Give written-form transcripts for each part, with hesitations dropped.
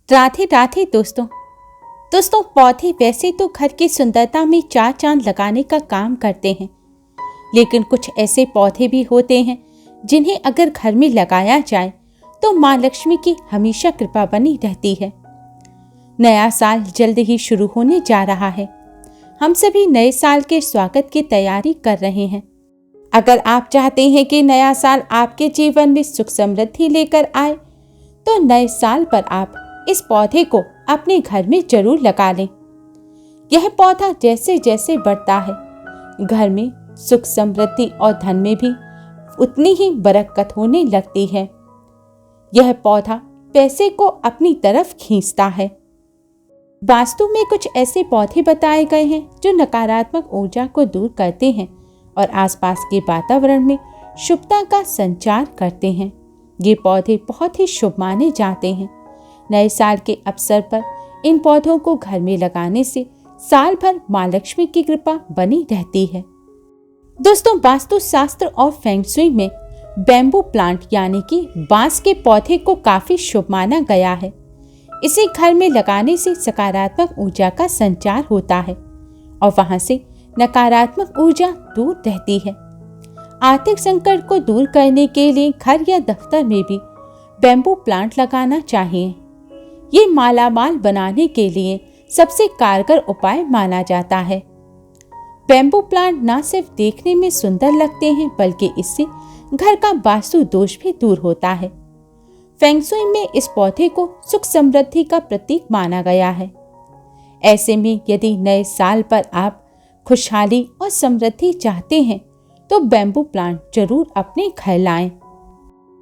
राधे राधे दोस्तों पौधे वैसे तो घर की सुंदरता में चार चांद लगाने का काम करते हैं, लेकिन कुछ ऐसे पौधे भी होते हैं जिन्हें अगर घर में लगाया जाए तो माँ लक्ष्मी की हमेशा कृपा बनी रहती है। नया साल जल्द ही शुरू होने जा रहा है। हम सभी नए साल के स्वागत की तैयारी कर रहे हैं। अगर आप चाहते हैं कि नया साल आपके जीवन में सुख समृद्धि लेकर आए तो नए साल पर आप इस पौधे को अपने घर में जरूर लगा लें। यह पौधा जैसे जैसे बढ़ता है, घर में सुख समृद्धि और धन में भी उतनी ही बरकत होने लगती है। यह पौधा पैसे को अपनी तरफ खींचता है। वास्तु में कुछ ऐसे पौधे बताए गए हैं जो नकारात्मक ऊर्जा को दूर करते हैं और आसपास के वातावरण में शुभता का संचार करते हैं। ये पौधे बहुत ही शुभ माने जाते हैं। नए साल के अवसर पर इन पौधों को घर में लगाने से साल भर माँ लक्ष्मी की कृपा बनी रहती है। दोस्तों, वास्तु शास्त्र और फेंग शुई में बैम्बू प्लांट यानी कि बांस के पौधे को काफी शुभ माना गया है। इसे घर में लगाने से सकारात्मक ऊर्जा का संचार होता है और वहां से नकारात्मक ऊर्जा दूर रहती है। आर्थिक संकट को दूर करने के लिए घर या दफ्तर में भी बैम्बू प्लांट लगाना चाहिए। ये मालामाल बनाने के लिए सबसे कारगर उपाय माना जाता है। बैम्बू प्लांट न सिर्फ देखने में सुंदर लगते हैं बल्कि इससे घर का वास्तु दोष भी दूर होता है। फेंग शुई में इस पौधे को सुख समृद्धि का प्रतीक माना गया है। ऐसे में यदि नए साल पर आप खुशहाली और समृद्धि चाहते हैं तो बैम्बू प्लांट जरूर अपने घर लाएं।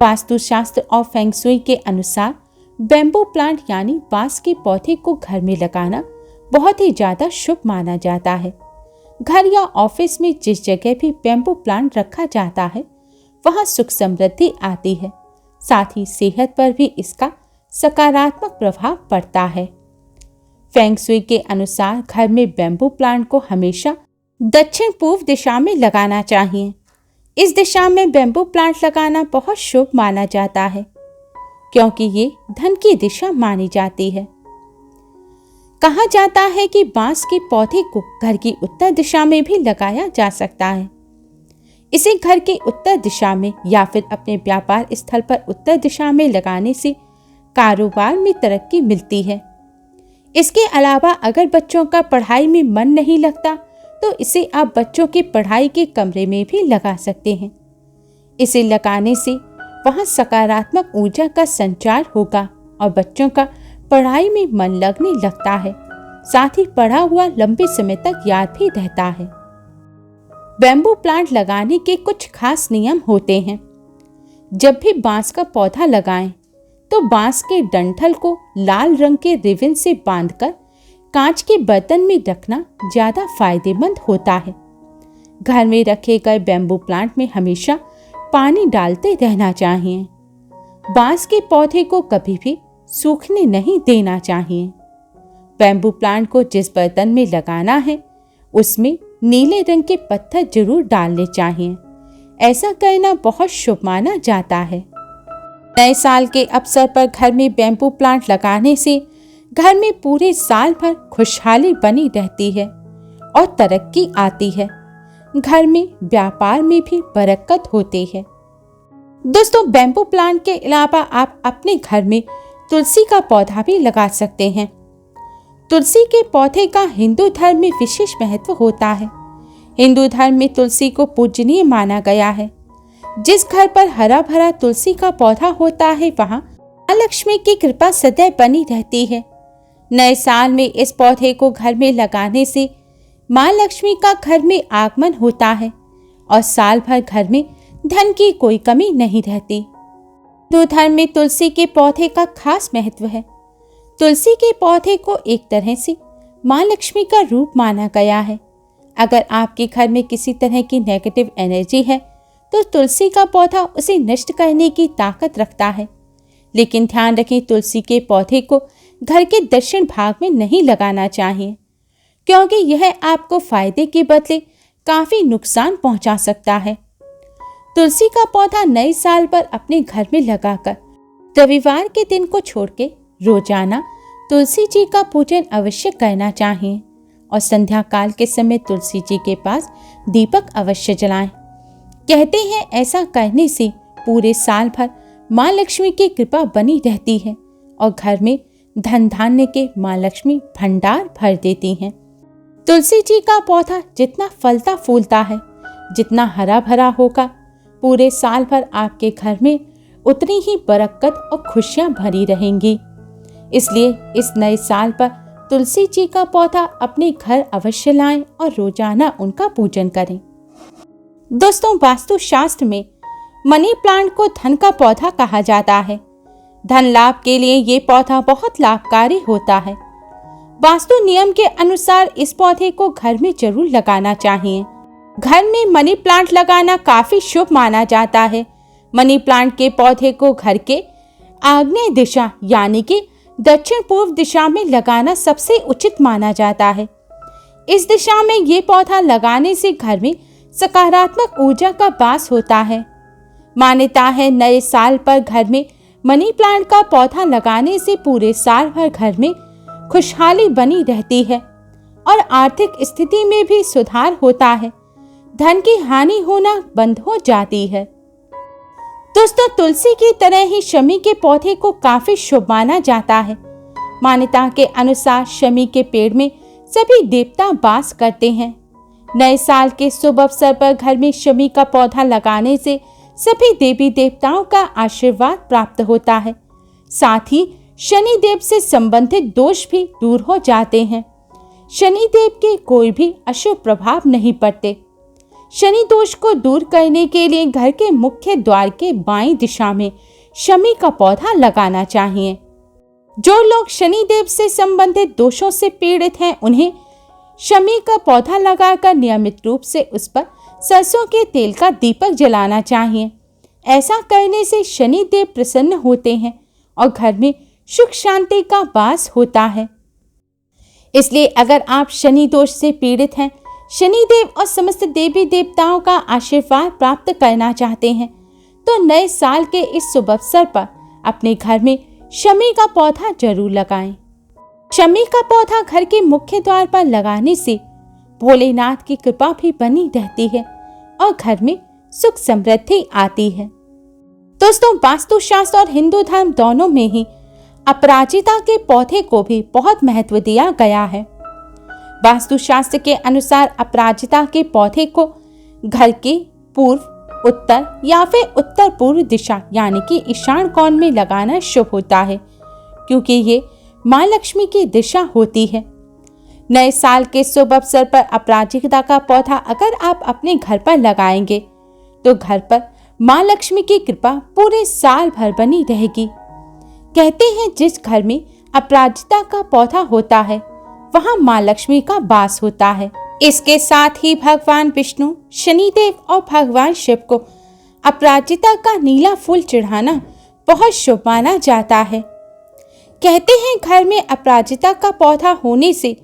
वास्तुशास्त्र और फेंग शुई के अनुसार बैम्बू प्लांट यानी बांस के पौधे को घर में लगाना बहुत ही ज्यादा शुभ माना जाता है। घर या ऑफिस में जिस जगह भी बैम्बू प्लांट रखा जाता है वहां सुख समृद्धि आती है, साथ ही सेहत पर भी इसका सकारात्मक प्रभाव पड़ता है। फेंग शुई के अनुसार घर में बैम्बू प्लांट को हमेशा दक्षिण पूर्व दिशा में लगाना चाहिए। इस दिशा में बैम्बू प्लांट लगाना बहुत शुभ माना जाता है क्योंकि ये धन की दिशा मानी जाती है। कहा जाता है कि बांस के पौधे को घर की उत्तर दिशा में भी लगाया जा सकता है। इसे घर के उत्तर दिशा में या फिर अपने व्यापार स्थल पर उत्तर दिशा में लगाने से कारोबार में तरक्की मिलती है। इसके अलावा अगर बच्चों का पढ़ाई में मन नहीं लगता तो इसे आप बच्चों के पढ़ाई के कमरे में भी लगा सकते हैं। इसे लगाने से वहां सकारात्मक ऊर्जा का संचार होगा और बच्चों का पढ़ाई में मन लगने लगता है, साथ ही पढ़ा हुआ लंबे समय तक याद भी रहता है। बैम्बू प्लांट लगाने के कुछ खास नियम होते हैं। जब भी बांस का पौधा लगाएं तो बांस के डंठल को लाल रंग के रिबन से बांधकर कांच के बर्तन में रखना ज्यादा फायदेमंद होता है। घर में रखे गए बैम्बू प्लांट में हमेशा पानी डालते रहना चाहिए। बांस के पौधे को कभी भी सूखने नहीं देना चाहिए। बैम्बू प्लांट को जिस बर्तन में लगाना है उसमें नीले रंग के पत्थर जरूर डालने चाहिए। ऐसा करना बहुत शुभ माना जाता है। नए साल के अवसर पर घर में बैम्बू प्लांट लगाने से घर में पूरे साल भर खुशहाली बनी रहती है और तरक्की आती है। घर में व्यापार में भी बरकत होती है। दोस्तों, बैम्बू प्लांट के अलावा आप अपने घर में तुलसी का पौधा भी लगा सकते हैं। तुलसी के पौधे का हिंदू धर्म में विशेष महत्व होता है। हिंदू धर्म में तुलसी को पूजनीय माना गया है। जिस घर पर हरा भरा तुलसी का पौधा होता है वहां माँ लक्ष्मी की कृपा सदैव बनी रहती है। नए साल में इस पौधे को घर में लगाने से माँ लक्ष्मी का घर में आगमन होता है और साल भर घर में धन की कोई कमी नहीं रहती। हिंदू धर्म में तुलसी के पौधे का खास महत्व है। तुलसी के पौधे को एक तरह से माँ लक्ष्मी का रूप माना गया है। अगर आपके घर में किसी तरह की नेगेटिव एनर्जी है तो तुलसी का पौधा उसे नष्ट करने की ताकत रखता है। लेकिन ध्यान रखें, तुलसी के पौधे को घर के दक्षिण भाग में नहीं लगाना चाहिए क्योंकि यह आपको फायदे के बदले काफी नुकसान पहुंचा सकता है। तुलसी का पौधा नए साल पर अपने घर में लगाकर रविवार के दिन को छोड़ के रोजाना तुलसी जी का पूजन अवश्य करना चाहिए और संध्या काल के समय तुलसी जी के पास दीपक अवश्य जलाएं। कहते हैं ऐसा करने से पूरे साल भर माँ लक्ष्मी की कृपा बनी रहती है और घर में धन धान्य के माँ लक्ष्मी भंडार भर देती हैं। तुलसी जी का पौधा जितना फलता फूलता है, जितना हरा भरा होगा, पूरे साल भर आपके घर में उतनी ही बरकत और खुशियां भरी रहेंगी। इसलिए इस नए साल पर तुलसी जी का पौधा अपने घर अवश्य लाएं और रोजाना उनका पूजन करें। दोस्तों, वास्तु शास्त्र में मनी प्लांट को धन का पौधा कहा जाता है। धन लाभ के लिए ये पौधा बहुत लाभकारी होता है। वास्तु नियम के अनुसार इस पौधे को घर में जरूर लगाना चाहिए। घर में मनी प्लांट लगाना काफी शुभ माना जाता है। मनी प्लांट के पौधे को घर के आग्नेय दिशा यानी कि दक्षिण पूर्व दिशा में लगाना सबसे उचित माना जाता है। इस दिशा में ये पौधा लगाने से घर में सकारात्मक ऊर्जा का वास होता है। मान्यता है नए साल पर घर में मनी प्लांट का पौधा लगाने से पूरे साल भर घर में खुशहाली बनी रहती है और आर्थिक स्थिति में भी सुधार होता है। धन की हानि होना बंद हो जाती है। दोस्तों, तुलसी की तरह ही शमी के पौधे को काफी शुभ माना जाता है। मान्यता के अनुसार शमी के पेड़ में सभी देवता वास करते हैं। नए साल के शुभ अवसर पर घर में शमी का पौधा लगाने से सभी देवी देवताओं का आशीर्वाद प्राप्त होता है। साथ ही शनि देव से संबंधित दोष भी दूर हो जाते हैं। शनि देव के कोई भी अशुभ प्रभाव नहीं पड़ते। शनि दोष को दूर करने के लिए घर के मुख्य द्वार के बाईं दिशा में शमी का पौधा लगाना चाहिए। जो लोग शनि देव से संबंधित दोषों से पीड़ित हैं, उन्हें शमी का पौधा लगाकर नियमित रूप से उस पर सरसों के तेल का दीपक जलाना चाहिए। ऐसा करने से शनि देव प्रसन्न होते हैं और घर में सुख शांति का वास होता है। इसलिए अगर आप शनि दोष से पीड़ित हैं, शनि देव और समस्त देवी देवताओं का आशीर्वाद प्राप्त करना चाहते हैं, तो नए साल के इस शुभ अवसर पर अपने घर में शमी का पौधा जरूर लगाएं। शमी का पौधा घर के मुख्य द्वार पर लगाने से भोलेनाथ की कृपा भी बनी रहती है और घर में सुख समृद्धि आती है। दोस्तों, वास्तु शास्त्र और हिंदू धर्म दोनों में ही अपराजिता के पौधे को भी बहुत महत्व दिया गया है। वास्तु शास्त्र के अनुसार अपराजिता के पौधे को घर के पूर्व, उत्तर या फिर उत्तर पूर्व दिशा यानी कि ईशान कोण में लगाना शुभ होता है, क्योंकि ये माँ लक्ष्मी की दिशा होती है। नए साल के शुभ अवसर पर अपराजिता का पौधा अगर आप अपने घर पर लगाएंगे तो घर पर माँ लक्ष्मी की कृपा पूरे साल भर बनी रहेगी। कहते हैं जिस घर में अपराजिता का पौधा होता है वहां माँ लक्ष्मी का वास होता है। इसके साथ ही भगवान विष्णु, शनिदेव और भगवान शिव को अपराजिता का नीला फूल चढ़ाना बहुत शुभ माना जाता है। कहते हैं घर में अपराजिता का पौधा होने से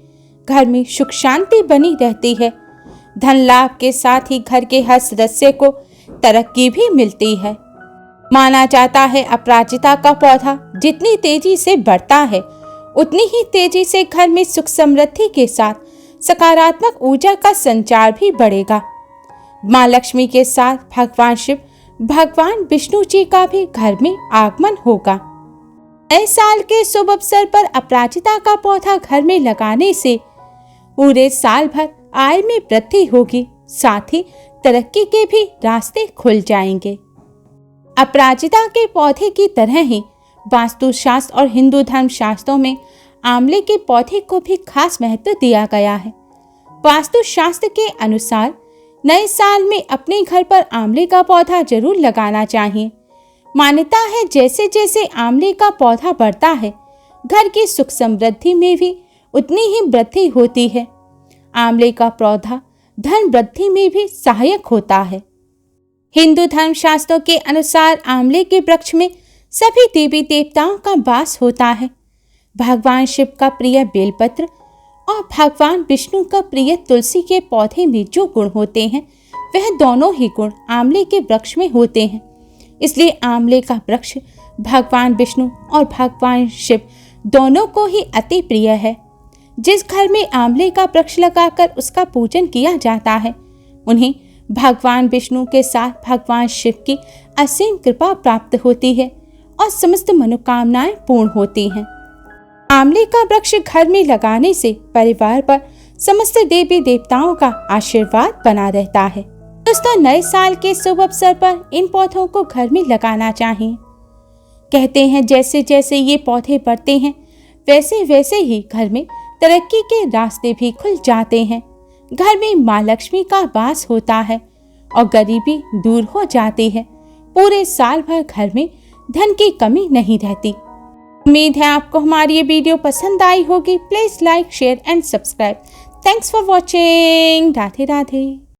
घर में सुख शांति बनी रहती है। धन लाभ के साथ ही घर के हर सदस्य को तरक्की भी मिलती है। माना जाता है अपराजिता का पौधा जितनी तेजी से बढ़ता है उतनी ही तेजी से घर में सुख समृद्धि के साथ सकारात्मक ऊर्जा का संचार भी बढ़ेगा। माँ लक्ष्मी के साथ भगवान शिव, भगवान विष्णु जी का भी घर में आगमन होगा। नए साल के शुभ अवसर पर अपराजिता का पौधा घर में लगाने से पूरे साल भर आय में वृद्धि होगी, साथ ही तरक्की के भी रास्ते खुल जाएंगे। अपराजिता के पौधे की तरह ही वास्तु शास्त्र और हिंदू धर्म शास्त्रों में आंवले के पौधे को भी खास महत्व दिया गया है। वास्तु शास्त्र के अनुसार नए साल में अपने घर पर आंवले का पौधा जरूर लगाना चाहिए। मान्यता है जैसे जैसे आंवले का पौधा बढ़ता है घर की सुख समृद्धि में भी उतनी ही वृद्धि होती है। आंवले का पौधा धन वृद्धि में भी सहायक होता है। हिंदू धर्म शास्त्रों के अनुसार आंवले के वृक्ष में सभी देवी देवताओं का वास होता है। भगवान शिव का प्रिय बेलपत्र और भगवान विष्णु का प्रिय तुलसी के पौधे में जो गुण होते हैं वह दोनों ही गुण आंवले के वृक्ष में होते हैं। इसलिए आंवले का वृक्ष भगवान विष्णु और भगवान शिव दोनों को ही अति प्रिय है। जिस घर में आंवले का वृक्ष लगाकर उसका पूजन किया जाता है, उन्हें भगवान विष्णु के साथ भगवान शिव की असीम कृपा प्राप्त होती है और समस्त मनोकामनाएं पूर्ण होती हैं। आंवले का वृक्ष घर में लगाने से परिवार पर समस्त देवी देवताओं का आशीर्वाद बना रहता है। दोस्तों, नए साल के शुभ अवसर पर इन पौधों को घर में लगाना चाहिए। कहते हैं जैसे जैसे ये पौधे बढ़ते हैं वैसे वैसे ही घर में तरक्की के रास्ते भी खुल जाते हैं। घर में माँ लक्ष्मी का वास होता है और गरीबी दूर हो जाती है। पूरे साल भर घर में धन की कमी नहीं रहती। उम्मीद है आपको हमारी ये वीडियो पसंद आई होगी। Please like, share and subscribe. Thanks for watching. Radhe Radhe.